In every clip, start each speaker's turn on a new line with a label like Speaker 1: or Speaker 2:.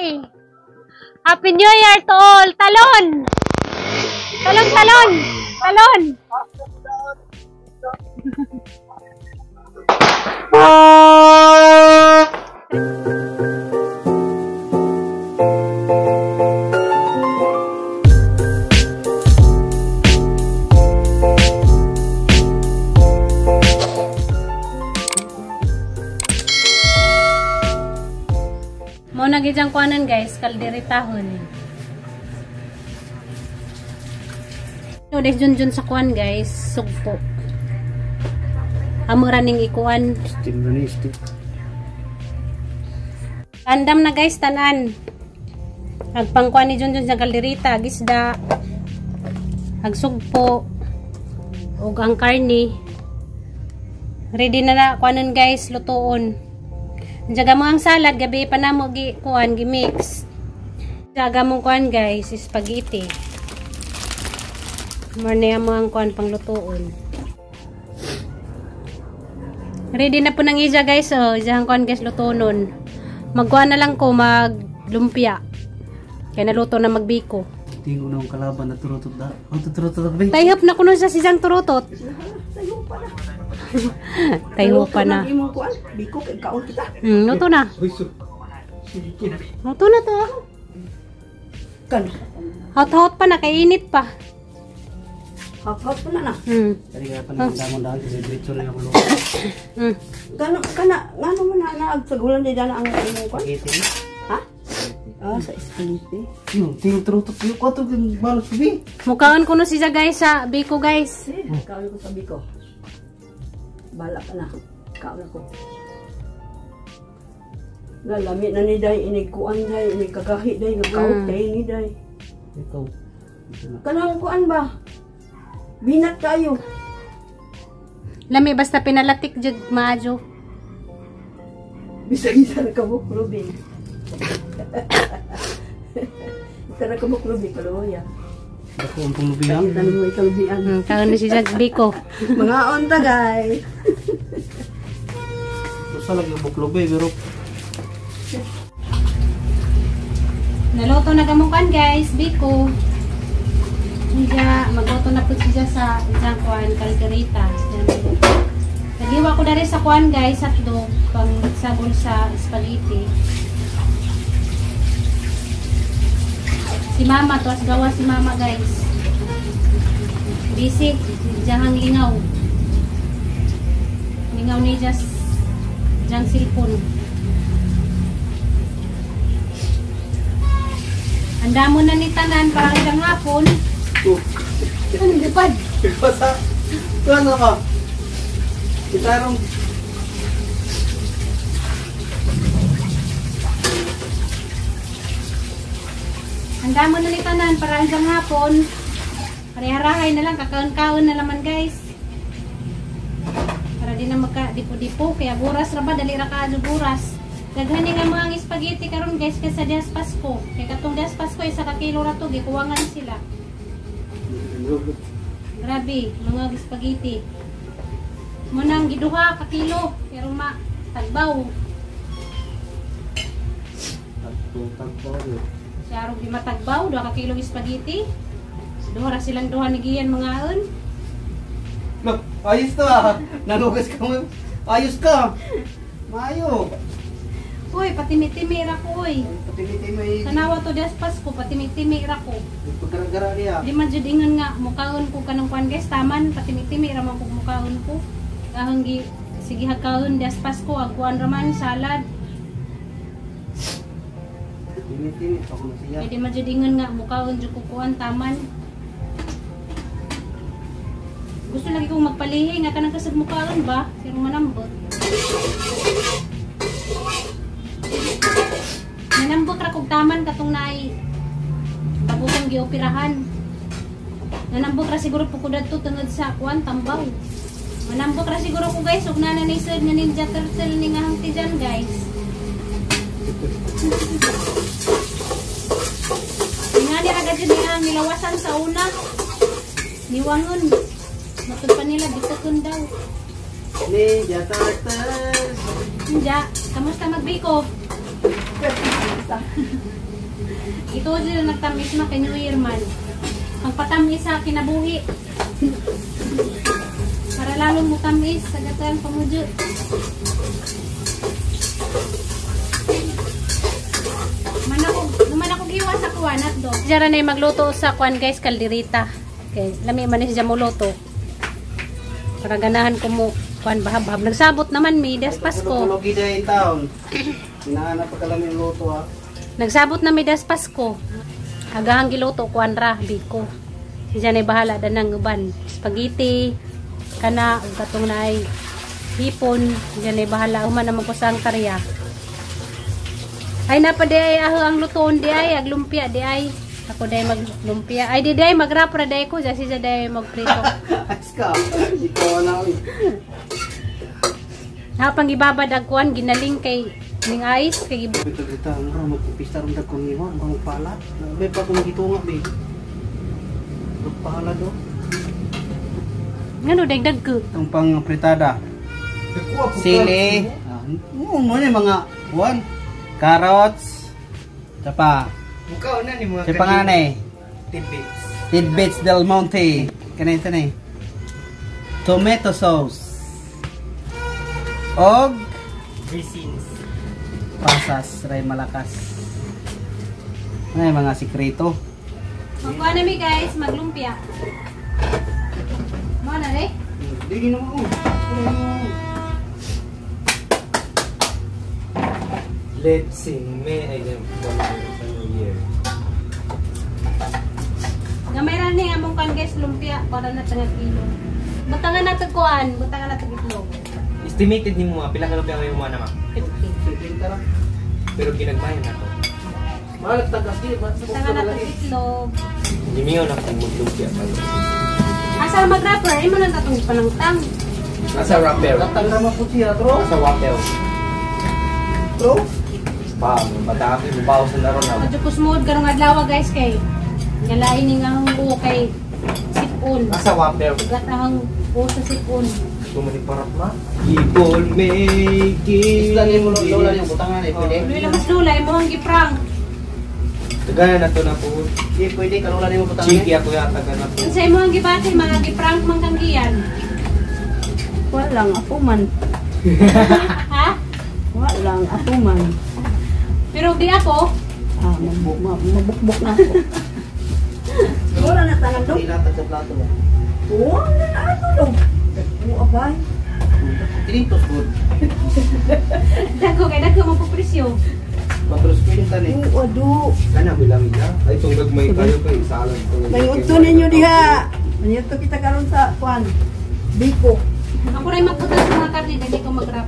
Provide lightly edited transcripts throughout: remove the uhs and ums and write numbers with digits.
Speaker 1: Happy New Year to all! Talon! Talon, talon! Talon! Mau nagijang kuanan guys, kalderitahon. No, des junjun sa kuan guys, sugpo. Amo raning ikuan. Andam na guys tanan. Agpangkuan ni junjun sa kalderita, gisda. Agsugpo. Ug ang karni. Ready na na kuanan guys, lutuon. Jaga mo ang salad, gabi pa na mo kuan gi-mix. Jaga mo kuan guys, spaghetti. Marne mo ang kuan pang lutuon. Ready na po nang ija guys, oh, jang kuan guys lutonon. Magkuan na lang ko maglumpia. Kaya naluto na magbiko.
Speaker 2: Tingo na ang kalaban na turutot na. Ang turutot na.
Speaker 1: Tayhop na kuno sa sisang turutot. Tayo pa na.
Speaker 3: Biko kay kaon kita.
Speaker 1: Luto na. Luto na to.
Speaker 3: Kan.
Speaker 1: Hot-hot pa na, kay init pa.
Speaker 3: Hot-hot pa na na.
Speaker 2: Tadi ka pa na damon-damon kasi dito na yung luto.
Speaker 3: Ngano man na naagsagulan di dana ang imong kon? Ha? Ah, sa spaghetti.
Speaker 2: Yung tingo turutot yung kwato kang balos sabi.
Speaker 1: Mukhaan ko no siya guys sa biko guys.
Speaker 3: Kaon ko sa biko. Bala ka na. Kaon ako. Lalami na ni day, inigkuan day, inigkagahi day, nagkaot day ni day.
Speaker 2: Ikaw.
Speaker 3: Kanang kuan ba? Binat kayo.
Speaker 1: Lami basta pinalatik jud maajo.
Speaker 3: Bisa-bisa na kabuklubin. Bisa na kabuklubin, kaluya.
Speaker 2: Ako ang pumubihan.
Speaker 3: Tanong mo ikalubian.
Speaker 1: Kaon ni siya biko.
Speaker 3: Mga onta guys.
Speaker 2: Gusto lang yung buklobe, pero
Speaker 1: Naluto na gamukan guys, biko. Siya, magluto na po siya sa isang kuan, kalderita. Nagiwa ko na rin sa kuan guys, hotdog, pang sabon sa spaghetti. Si mama, tuwas gawa si mama guys. Busy, diyang lingaw. Lingaw ni just diyang cellphone. Handa mo na ni tanan para isang hapon. Ano gipad?
Speaker 2: basta. Ano ka? Itarong.
Speaker 1: Handa mo na ni tanan para isang hapon. Pare-harahay na lang, kakaon-kaon na naman guys. Para di na magka-dipo-dipo. Kaya buras ra ba, dali ra ka buras. Daghan nga mga spaghetti karon guys kaysa Dias Pasko. Kaya katong Dias Pasko isa ka kilo ra to, gikuwangan sila. Grabe, mga spaghetti. Munang giduha ka kilo, pero tagbaw.
Speaker 2: Tagbaw.
Speaker 1: Siya ro gimatagbaw, 2 ka kilo spaghetti. Duha ra silang duha ni giyan mga aon.
Speaker 2: Look, ayos to ah. Nanugas ka mo. Ayos ka. Mayo.
Speaker 1: Uy, patimi-timi ra ko uy.
Speaker 2: Patiti may.
Speaker 1: Tanawa to Dias Pasko, patimi-timi ra ko.
Speaker 2: Pagkara-gara niya.
Speaker 1: Di man jud ingon nga mukaon ko kanang kuan guys, taman patimi-timi ra man ko mukaon ko. Kahang sige hagkaon Dias Pasko, ang kuan ra man salad.
Speaker 2: Tini-tini pa ko siya.
Speaker 1: Di man jud ingon nga mukaon jud ko kuan taman. Gusto lagi kong magpalihi nga kanang kasag mukaon ba? Pero manambot. Nanambot ra kog taman katong naay tabukong gioperahan. Nanambot ra siguro po ko dadto tungod sa kuan tambaw. Manambot ra siguro ko guys ug nana ni sir nga Ninja Turtle ni nga hangti dyan guys. Ingani ra gid ang nilawasan sa una. Niwangon. Matod pa nila bitakon daw.
Speaker 2: Ninja Turtles.
Speaker 1: Ninja, kamusta magbiko?
Speaker 3: basta.
Speaker 1: Ito sila nagtamis na kay New Year man. Ang patamis sa kinabuhi. Para lalong mo tamis sa gatan pamudyo. Naman ako giwa sa kuwan at do. Diyan na magluto sa kuwan guys, kalderita. Okay, lami man siya mo luto. Para ganahan ko mo kuwan bahab-bahab. Nagsabot naman mi das Pasko.
Speaker 2: Tulog ida in town. Hinahanap pa kami yung luto ha.
Speaker 1: Nagsabot na mi das Pasko. Agahang giluto kuwan ra biko. Diyan ay bahala danang uban. Spaghetti kana ug katong naay hipon. Diyan ay bahala human naman ko sa ang tarya. Ay napadi ay aho ang lutoon di ay aglumpia di ay. Ako day maglumpia. Ay di day magrapra day ko kasi sa day magprito.
Speaker 2: Aska. Ikaw na.
Speaker 1: Napang ibabad ang kuwan ginaling kay ning ice kay
Speaker 2: Kita ang magpipista ron dag kong iwan bang pala. May pa kung gitunga be. Pala do.
Speaker 1: ngano dagdag ko.
Speaker 2: Itong pang fritada. Sili. Mo ni mga kuan. Carrots. Tapa.
Speaker 4: Bukaw na ni mga
Speaker 2: Si panganay.
Speaker 4: tidbits.
Speaker 2: Tidbits del Monte. Kanay ito na eh. Tomato sauce. Og
Speaker 4: Dressings.
Speaker 2: pasas. Ray malakas. Ay, mga sikreto.
Speaker 1: Magkuha na mi guys, maglumpia. Mo na re?
Speaker 2: Hindi naman mo.
Speaker 4: Let's sing May I am sa New Year.
Speaker 1: Gamay ra ni among kan guys lumpia para na tanga kilo. Butangan na kuan, butangan na itlog.
Speaker 4: Estimated ni mo pila ka lumpia kayo mo na ma.
Speaker 1: 50.
Speaker 2: Sikreto lang.
Speaker 4: Pero ginagmayan na to.
Speaker 2: Mahal tagas di.
Speaker 1: Butangan na itlog.
Speaker 4: Hindi mo na kung maglumpia pa.
Speaker 1: Asa mag-wrapper, imo na tatong panangtang.
Speaker 4: Nasa wrapper.
Speaker 2: Datang naman po siya, bro.
Speaker 4: Nasa wrapper.
Speaker 2: Bro.
Speaker 4: Pa, mataki mo bawas na ron na.
Speaker 1: Medyo kusmood karong adlaw guys kay galain ning ang buo kay sipon.
Speaker 4: Nasa wrapper.
Speaker 1: Ugat ang buo sa sipon.
Speaker 4: Tumaniparap na. People make it.
Speaker 2: Islanin mo lola yung butangan eh, pwede.
Speaker 1: Luy lang mas lulay mo ang giprank.
Speaker 4: Tagana na to na po.
Speaker 2: Hindi pwede, kalula yung butangan
Speaker 4: Chiki ako yata na po.
Speaker 1: Unsay mo ang gibati mga giprank man kang giyan.
Speaker 3: Walang ako man.
Speaker 1: Ha?
Speaker 3: Walang ako man.
Speaker 1: Pero di ako.
Speaker 3: Mabukbok na ako. Wala na tangan do.
Speaker 2: Hindi latag sa plato ba?
Speaker 3: Wala na ano do. Oo, abay.
Speaker 2: Tinitos good.
Speaker 1: Dagko kay dagko mo po presyo.
Speaker 2: Patros ko yung tani.
Speaker 3: Oo, ado.
Speaker 4: Kana bilang ina. Ay tong gagmay kayo kay salan to.
Speaker 3: May utto ninyo diha. Manito kita karon sa kwan. Biko.
Speaker 1: Ako ray magputas sa mga karne dagko ko mag-wrap.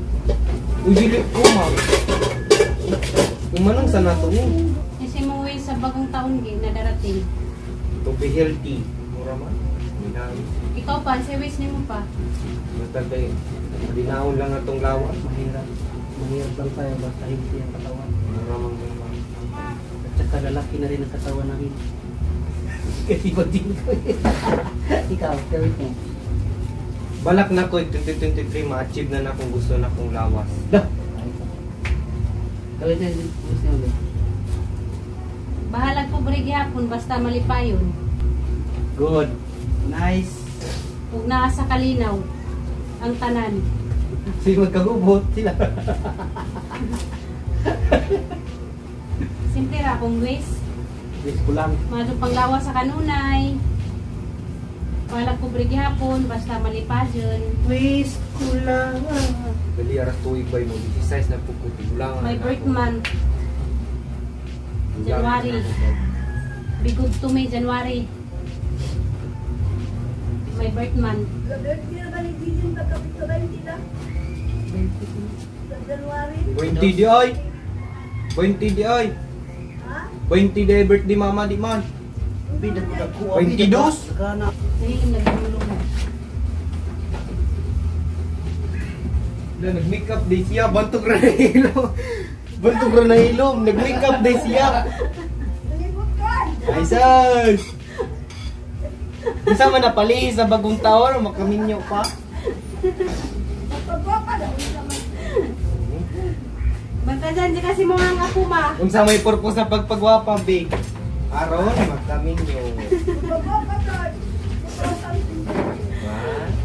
Speaker 4: Ujili ko ma'am. Umanong sa nato mo.
Speaker 1: Kasi mo way sa bagong taon gi na darating.
Speaker 4: To be healthy. Mura man. Minawi.
Speaker 1: Ikaw pa, sa ways nimo pa.
Speaker 4: Basta kay dinahon lang atong lawas.
Speaker 2: Mahirap. Mahirap lang tayo basta hindi ang katawan.
Speaker 4: Mura man man.
Speaker 2: At saka lalaki na rin ang katawan namin. Kasi ba din ko Ikaw, kawit mo.
Speaker 4: Balak na ko 2023 ma-achieve na kung gusto na kong lawas.
Speaker 2: Dah. Kawit na gusto mo.
Speaker 1: Bahalag po brig hapon basta malipayon.
Speaker 2: Good. Nice.
Speaker 1: Ug naa sa kalinaw ang tanan.
Speaker 2: Sige magkagubot sila.
Speaker 1: Simple ra akong ways.
Speaker 2: Yes ko lang.
Speaker 1: Madto panglawas sa kanunay. Bahalag po brig hapon basta malipayon.
Speaker 2: Wish ko lang.
Speaker 4: Dali aras tuig ba mo 16 na pugod ulang.
Speaker 1: My birth month. January. Bigod to May, January. My birth month.
Speaker 4: Bointi di ay. Bointi di ay. Bointi di ay birthday mama di man.
Speaker 2: Bida ko na ko.
Speaker 4: 22?
Speaker 2: Kana.
Speaker 1: Nahilim na gumulong.
Speaker 4: Na nag-make up day siya, bantog ra na ilom. Bantog ra na ilom, nag-make up day siya. Ay sus. Isa man napali sa bagong taon, makaminyo pa.
Speaker 1: Magkadyan di kasi mo ang ako ma.
Speaker 4: Unsa may purpose sa pagpagwapa, be? Aron, magkamin nyo.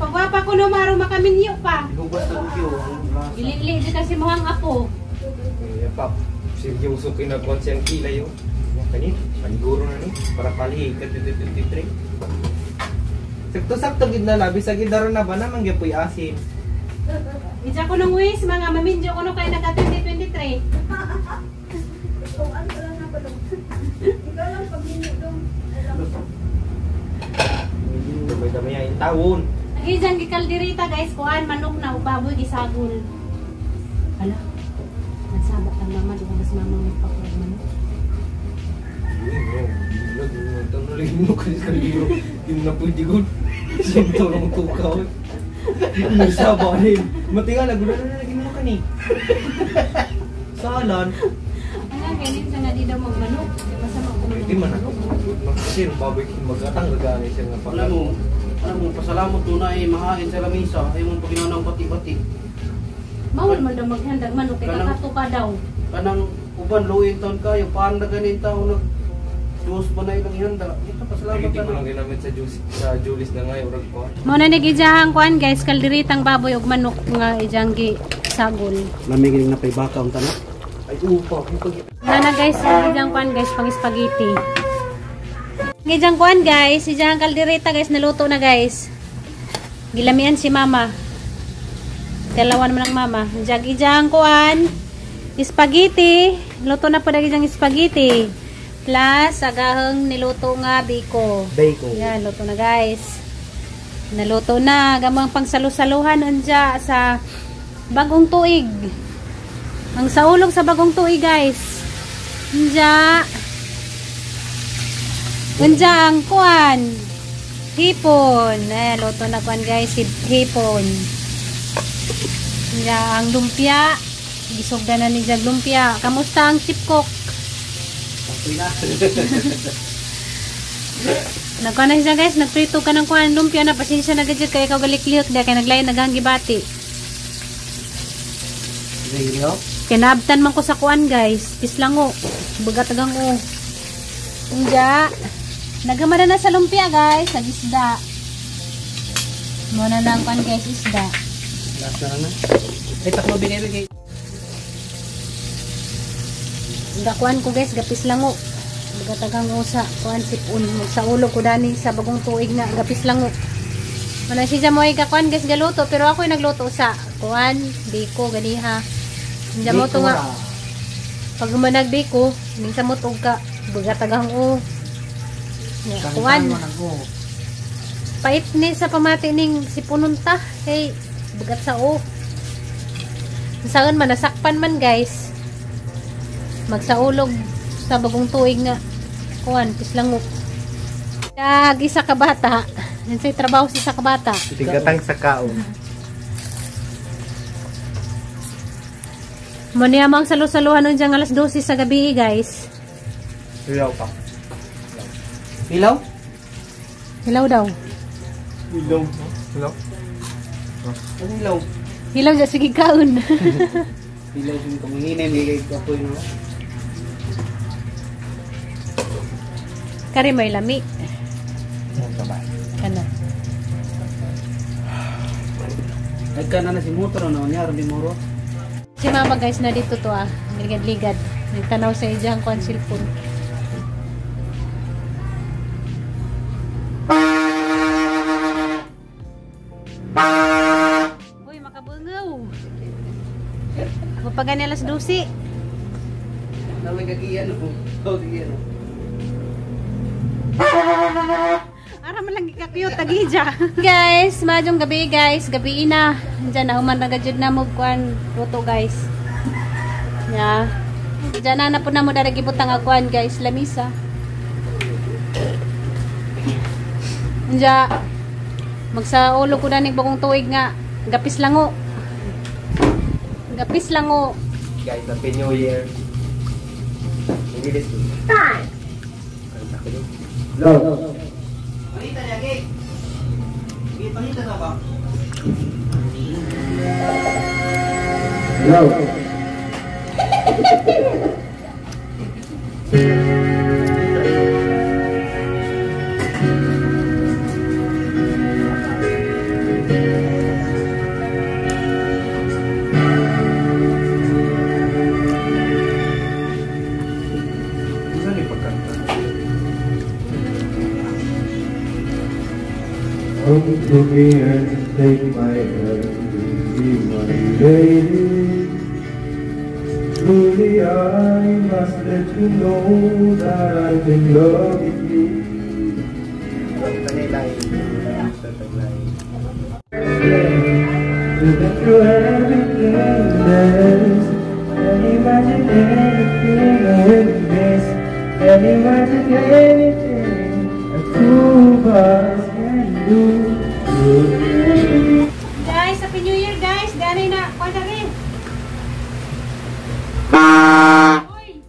Speaker 1: Pagwapa ko no maro makaminyo pa.
Speaker 2: Gugas na ko
Speaker 1: Gilili di kasi mo ang ako.
Speaker 4: Kaya pa, seryoso kinagwan siyang kilay yun. Kanit, paniguro na ni, para palihi ka 2023. Sakto-sakto gid na labi sa gidaro na ba naman gyud puy asin.
Speaker 1: Isa ko nung wis mga maminjo ko no kay naka 2023.
Speaker 4: Damay-damay ang taon.
Speaker 1: Nagijang gikaldirita guys, kuan manok na ubaboy gisagol. Hala. Nagsabat ang mama di ko mas mama magpakuan manok.
Speaker 4: Hindi mo na pwede gud. Sinto lang tukaw. Nagsabanin. Matinga nagulan na lagi mo kani. Salan.
Speaker 1: Ano ganyan sa nga di daw magmanok. Di ba sa magmanok?
Speaker 4: Hindi man ako. Nakasir, babay magatang gagani siya nga pala.
Speaker 2: Alam mo, pasalamat mo na mahain sa lamisa. Ay mong paginanang bati-bati.
Speaker 1: Bawal man daw maghandang manok kay
Speaker 2: Kanang-
Speaker 1: kakato ka daw.
Speaker 2: Kanang uban luin taon kayo, paano na ganin taon na Diyos pa na ilang ihanda. Ito, pasalamat
Speaker 4: Hindi
Speaker 2: ka
Speaker 4: ko lang
Speaker 2: na.
Speaker 4: ginamit sa Julis na ngayon. Urag ko.
Speaker 1: Mo na nagijahang kuan guys, kaldiritang baboy ug manok nga ijang gi sagol.
Speaker 2: Lamigiling na pa'y baka ang tanak.
Speaker 4: Ay, upa.
Speaker 1: Na guys, ijang kuan guys pang spaghetti. Ijang kuan guys, ijang kaldereta guys naluto na guys. Gilamian si mama. Dalawan man ang mama. Ijang kuan spaghetti. Luto na po na ijang spaghetti. Plus agahang niluto nga biko.
Speaker 4: Bacon.
Speaker 1: Yan, luto na guys. Naluto na. Gamang pangsalusaluhan anja sa bagong tuig. Ang saulog sa bagong tuig guys. Anja ang kuan. Hipon. Luto na kuan guys. Hipon. Anja ang lumpia. Gisugda na ni Jag lumpia. Kamusta ang chipkok? Nagkuhan na siya guys, nagprito ka ng kuhan lumpia na, pasensya na gadget kaya ikaw galiklihot dahil kaya naglayan naghanggi bati. Kinabtan man ko sa kuhan guys, pislango, bagat agang o. Unja, nagamara na sa lumpia guys, nag-isda. Muna na ang kuhan guys, isda.
Speaker 2: Last na na. Ay, takmo binibigay.
Speaker 1: Gakuan ko guys, gapis lango. Gatagang mo sa kuan sipun sa ulo ko dani sa bagong tuig na gapis lango. Wala siya mo ay kakuan guys galuto pero ako yung nagluto sa kuan biko ganiha. Hindi mo to nga. Pag manag biko, minsan mo tug ka gatagang o. Kuan. Pait ni sa pamati ning sipununta kay bugat sa o. Saan man nasakpan man guys. Magsaulog sa bagong tuig nga kuan pislango. Lagi sa kabata. Yan sa trabaho sa kabata.
Speaker 4: Tigatang sa kaon.
Speaker 1: Maniamang salu-saluhan nun dyan alas 12 sa gabi guys.
Speaker 4: Hilaw pa.
Speaker 2: Hilaw?
Speaker 1: Hilaw daw.
Speaker 4: Hilaw. Hilaw?
Speaker 2: Ano hilaw?
Speaker 1: Hilaw dyan sige kaon.
Speaker 2: Hilaw yung kamanginin, bigay ko po yun.
Speaker 1: Kari may lami. Kana.
Speaker 2: Nagkana na si motor, ano niya, Ruby Moro?
Speaker 1: Si mama guys na dito to ligad-ligad. Nagtanaw sa ijang kuan cellphone. Uy, makabungaw. Mapagani alas 12.
Speaker 2: Naway kagiyan mo. Kagiyan mo.
Speaker 1: Ara man lang gikakyut tagija. Guys, majong gabi guys, gabi na. Diyan na human nagajud na mo kuan luto guys. Ya. Diyan na po na mo dara gibutang akuan guys, lamisa. Diyan magsaulo ko na ning bagong tuig nga gapis lango. Gapis lango.
Speaker 4: Guys, happy New Year. English.
Speaker 2: Hello. Panita niya, Gay. Gay, panita na ba? Hello.
Speaker 4: Saan yung pagkanta?
Speaker 5: Come to me and take my hand, be my lady. Truly I must let you know that I'm in love with you.
Speaker 4: Tanilay. Taglay.
Speaker 5: To get through everything there's and imagine anything I will miss and imagine anything a two of us can do.
Speaker 1: Guys, Happy New Year guys. Dari na. Kuha na rin. Uy!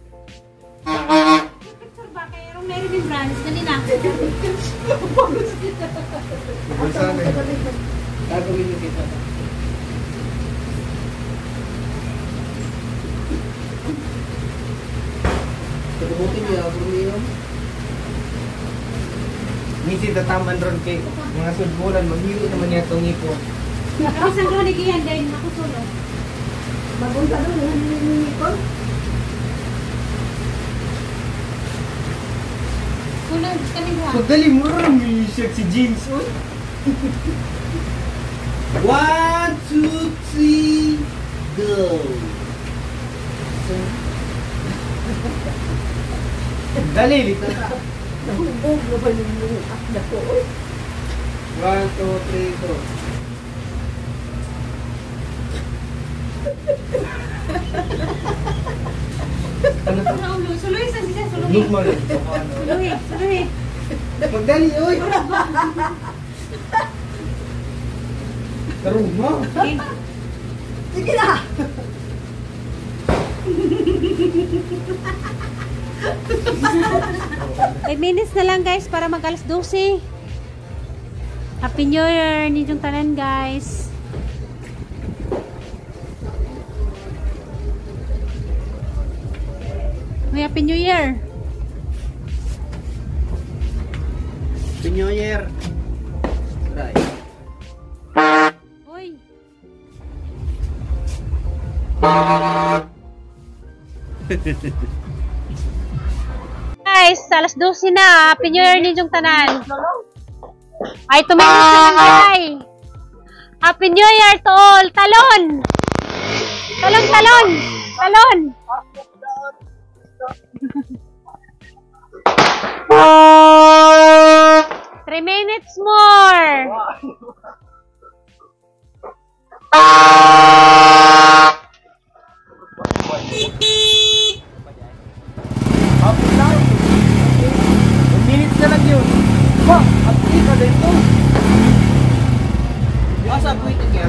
Speaker 1: Picture ba? Kaya yung may remembrance. Dali na.
Speaker 4: Saan eh? Gagawin niyo kita.
Speaker 2: Tutubutin niya, Bruno.
Speaker 4: Misi tataman ron kay mga sudbulan, maghiro naman niya itong ipon.
Speaker 1: Kami sa doon, nagiyan din. Ako solo.
Speaker 3: Magunta doon, nanininikon.
Speaker 1: Solo, kami ba?
Speaker 4: Pagdali mo rin, may shirt si jeans. Uy.
Speaker 2: 1, 2, 3, go!
Speaker 4: Dali, dito.
Speaker 3: Nahubog na ba yung akda ko?
Speaker 4: 1, 2, 3, go. Ano to?
Speaker 1: Suluhi sa siya. Suluhi.
Speaker 4: Look mo rin.
Speaker 1: Suluhi. Suluhi.
Speaker 4: Magdali, uy! Tarong mo.
Speaker 1: Okay.
Speaker 3: Sige na!
Speaker 1: 5 minutes na lang guys para mag alas 12. Happy New Year ninyong tanan guys. May Happy New Year.
Speaker 2: Happy New Year! Right.
Speaker 1: Uy. Guys, alas 12 na. Happy New Year ninyong tanan. Ay, tuminis na lang guys. Happy New Year to all. Talon! Talon, talon! Talon! 3 minutes more!
Speaker 4: Hapon lang. 1 minutes na lang yun. Ba, at ka dito.
Speaker 2: Asa po ito kaya?